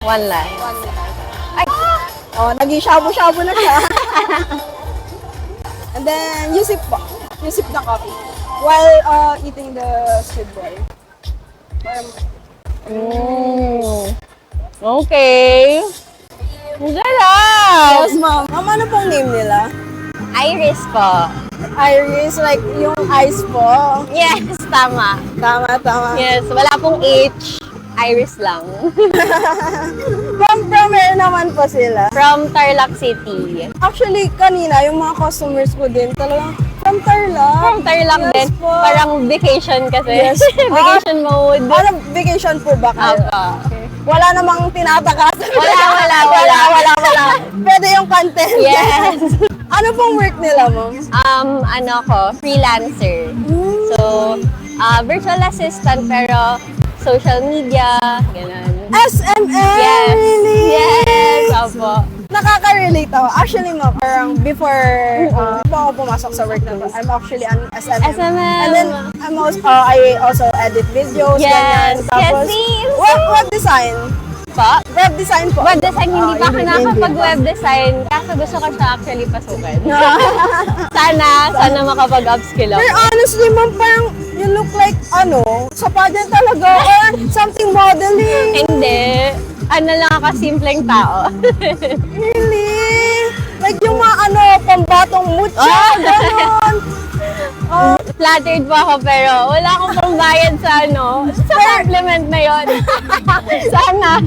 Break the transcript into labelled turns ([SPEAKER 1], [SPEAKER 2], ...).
[SPEAKER 1] One line. Ay!
[SPEAKER 2] Oh, naging shabu-shabu na siya. And then, you sip po. You sip the coffee. While eating the squid ball.
[SPEAKER 1] Okay. Ang sarap!
[SPEAKER 2] Yes, ma'am. Ma'am, ano pong name nila?
[SPEAKER 1] Iris po.
[SPEAKER 2] Iris, like yung ice po.
[SPEAKER 1] Yes, tama.
[SPEAKER 2] Tama, tama.
[SPEAKER 1] Yes, wala pong H. Iris lang.
[SPEAKER 2] From where naman po sila?
[SPEAKER 1] From Tarlac City.
[SPEAKER 2] Actually, kanina, yung mga customers ko din, talagang from Tarlac.
[SPEAKER 1] From Tarlac
[SPEAKER 2] Yes
[SPEAKER 1] din.
[SPEAKER 2] po.
[SPEAKER 1] Parang vacation kasi.
[SPEAKER 2] Yes.
[SPEAKER 1] Vacation mode.
[SPEAKER 2] Ano, vacation po ba kayo?
[SPEAKER 1] Apa.
[SPEAKER 2] Wala namang tinatakasan.
[SPEAKER 1] Wala.
[SPEAKER 2] Pwede yung content.
[SPEAKER 1] Yes.
[SPEAKER 2] Ano pong work nila, ma'am?
[SPEAKER 1] Ano ko, freelancer. So, virtual assistant pero social media, ganun.
[SPEAKER 2] SMM?
[SPEAKER 1] Yes.
[SPEAKER 2] Really?
[SPEAKER 1] Yes, opo.
[SPEAKER 2] Nakaka-relate ako. Actually, ma'am, parang before ako pumasok sa work na to, I'm actually an SMM.
[SPEAKER 1] SMM.
[SPEAKER 2] And then, I also edit videos,
[SPEAKER 1] Yes.
[SPEAKER 2] ganyan. Tapos,
[SPEAKER 1] Yes,
[SPEAKER 2] web design.
[SPEAKER 1] Pa?
[SPEAKER 2] Web design po.
[SPEAKER 1] Web design, hindi pa ako
[SPEAKER 2] Hindi
[SPEAKER 1] nakakapag-web design. Kaso gusto ko siya actually pasukin. Sana makapag-upskill ako.
[SPEAKER 2] Pero honestly, ma'am, parang you look like, sa pageant talaga, or something modeling.
[SPEAKER 1] Hindi. Ano lang ako, simpleng tao.
[SPEAKER 2] Really? Like yung mga pambatong mucha, gano'n.
[SPEAKER 1] Flattered po ako pero wala akong pambayad sa sa compliment na yon. Sana.